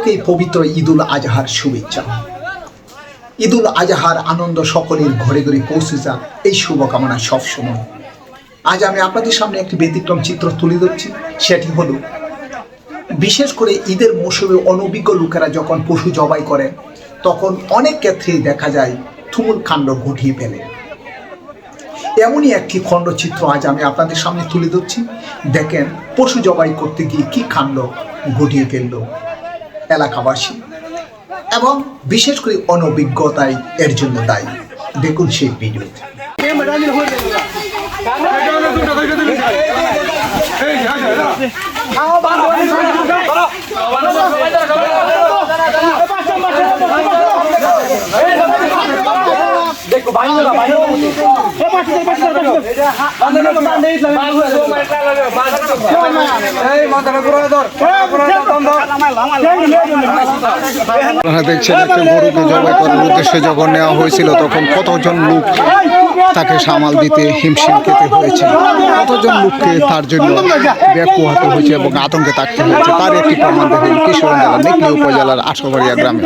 সকলকেই পবিত্র ঈদুল আজহার শুভেচ্ছা। ঈদুল আজহার আনন্দ সকলের ঘরে ঘরে পৌঁছে যাক, এই শুভকামনা সবসময়। আজ আমি আপনাদের সামনে একটি ব্যতিক্রম চিত্র তুলে ধরছি। সেটি হলো, বিশেষ করে ঈদের মৌসুমে অনভিজ্ঞ লোকেরা যখন পশু জবাই করেন, তখন অনেক ক্ষেত্রেই দেখা যায় তুমুল কাণ্ড ঘটিয়ে ফেলে। এমনই একটি খণ্ডচিত্র আজ আমি আপনাদের সামনে তুলে ধরছি। দেখেন পশু জবাই করতে গিয়ে কি কাণ্ড ঘটিয়ে ফেলল এলাকাবাসী, এবং বিশেষ করে অনভিজ্ঞতাই এর জন্য দায়ী। দেখুন সেই ভিডিও। আপনারা দেখছেন একটা গরুকে জবাই করার উদ্দেশ্যে যখন নেওয়া হয়েছিল, তখন কতজন লোক তাকে সামাল দিতে হিমশিম খেতে হয়েছে, কতজন লোককে তার জন্য ব্যাগ পোহাতে হয়েছে এবং আতঙ্কে থাকতে হয়েছে। তার একটি প্রমাণ দেখেন কিশোরগঞ্জ জেলার নেকলি উপজেলার আশাবাড়িয়া গ্রামে।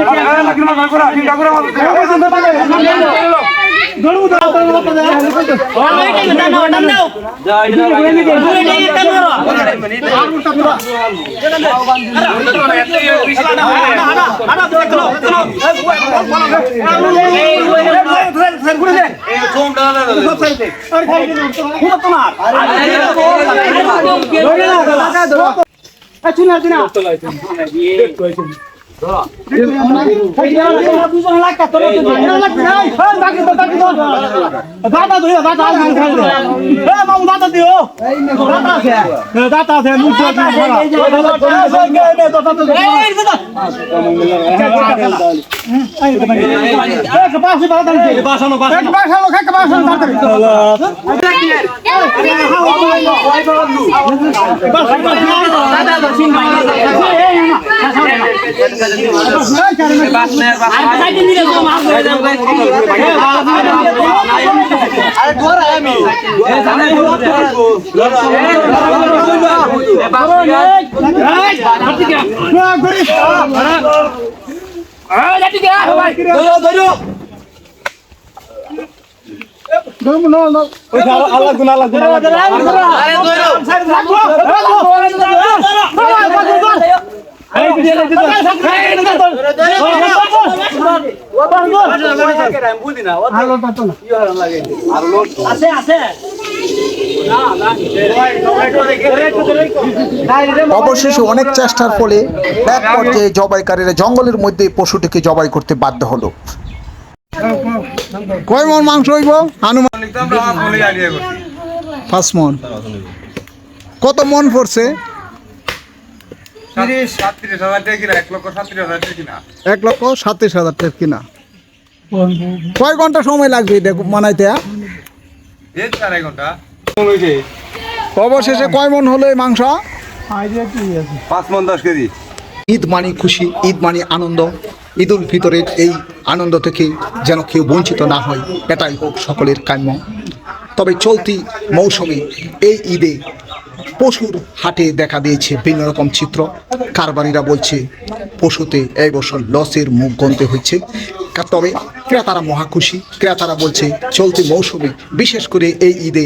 অবশেষে অনেক চেষ্টার ফলে এক পর্যায়ে জবাইকারীরা জঙ্গলের মধ্যে পশুটিকে জবাই করতে বাধ্য হলো। কয় মন মাংস হইব? আনুমানিক 5 মন। কত মন পড়ছে? 1,37,000 টাকা কিনা। কয় ঘন্টা সময় লাগবে বানাইতে? অবশেষে কয় মন হলো এই মাংস? 5 মন 10 কেজি। ঈদ মানে খুশি, ঈদ মানে আনন্দ। ঈদুল ফিতরের এই আনন্দ থেকে যেন কেউ বঞ্চিত না হয়, এটাই হোক সকলের কাম্য। তবে চলতি মৌসুমে এই ঈদে পশুর হাটে দেখা দিয়েছে বিভিন্ন রকম চিত্র। কারবারিরা বলছে পশুতে এই বছর লসের মুখ গুনতে হচ্ছে, তবে ক্রেতারা মহাখুশি। ক্রেতারা বলছে চলতি মৌসুমে বিশেষ করে এই ঈদে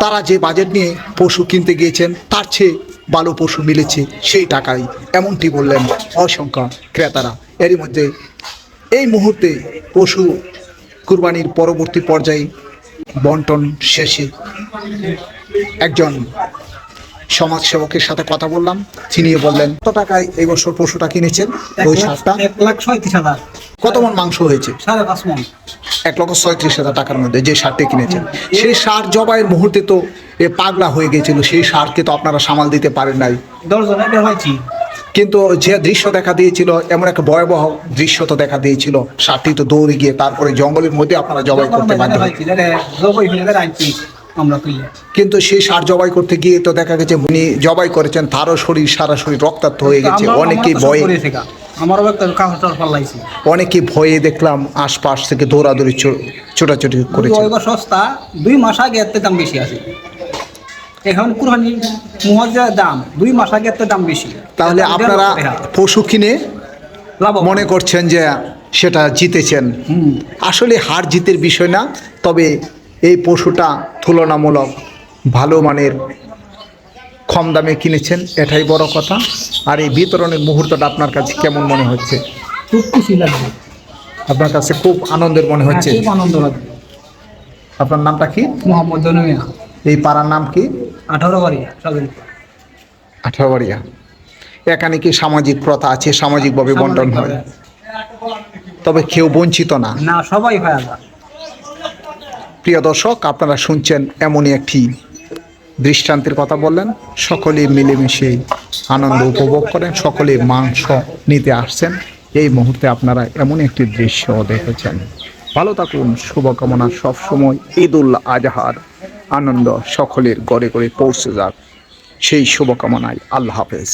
তারা যে বাজেট নিয়ে পশু কিনতে গিয়েছেন তার চেয়ে ভালো পশু মিলেছে সেই টাকায়, এমনটি বললেন অসংখ্য ক্রেতারা। এরই মধ্যে এই মুহূর্তে পশু কুরবানির পরবর্তী পর্যায়ে বন্টন শেষে একজন সমাজসেবকের সাথে কথা বললাম। তিনিও বললেন কত টাকায় এই বছর পশুটা কিনেছেন। ওই সারটা 1,37,000। কত মন মাংস হয়েছে? 5.5 মন। 1,37,000 টাকার মধ্যে যে সারটি কিনেছেন, সেই সার জবাইয়ের মুহূর্তে তো পাগলা হয়ে গেছিল। সেই সারকে তো আপনারা সামাল দিতে পারেন নাই। 10 জনে বের হয়েছি। কিন্তু যে দৃশ্য দেখা দিয়েছিল, এমন একটা ভয়াবহ দৃশ্য তো দেখা দিয়েছিল। সারটি তো দৌড়ে গিয়ে তারপরে জঙ্গলের মধ্যে আপনারা জবাই করতে বাধ্য হয়েছে। কিন্তু সেই সার জবাই করতে গিয়ে তো দেখা গেছে উনি জবাই করেছেন, তারও শরীর সারা শরীর রক্তাক্ত হয়ে গেছে। অনেকে ভয়ে দেখলাম আশপাশ থেকে দৌড়াদৌড়ি ছোটাছুটি করেছে। সস্তা 2 মাস আগে এর দাম বেশি আছে। এখন কুরবানির মুহূর্তে দাম 2 মাস আগে এর দাম বেশি। তাহলে আপনারা পশু কিনে লাভবান। মনে করছেন যে সেটা জিতেছেন। আসলে হার জিতের বিষয় না, তবে এই পশুটা তুলনামূলক ভালো মানের, কম দামে কিনেছেন, এটাই বড় কথা। আর এই বিতরণের মুহূর্তটা আপনার কাছে কেমন মনে হচ্ছে? খুব খুশি লাগবে। আপনার কাছে খুব আনন্দের মনে হচ্ছে। খুব আনন্দ লাগবে। আপনার নামটা কি? মোহাম্মদ জনমিয়া, এই পাড়ার নাম কি? 18 বাড়ি সবেল। 18 বাড়িয়া। এখানে কি সামাজিক প্রথা আছে, সামাজিকভাবে বন্টন হয়? তবে কেউ বঞ্চিত না। না, সবাই হয় আলাদা। প্রিয় দর্শক, আপনারা শুনছেন এমনই একটি দৃষ্টান্তের কথা বললেন। সকলে মিলেমিশে আনন্দ উপভোগ করেন, সকলে মাংস নিতে আসছেন। এই মুহূর্তে আপনারা এমন একটি দৃশ্য দেখেছেন। ভালো থাকুন, শুভকামনা সবসময়। ঈদুল আজহার আনন্দ সকলের ঘরে ঘরে পৌঁছে যাক, সেই শুভকামনায় আল্লাহ হাফেজ।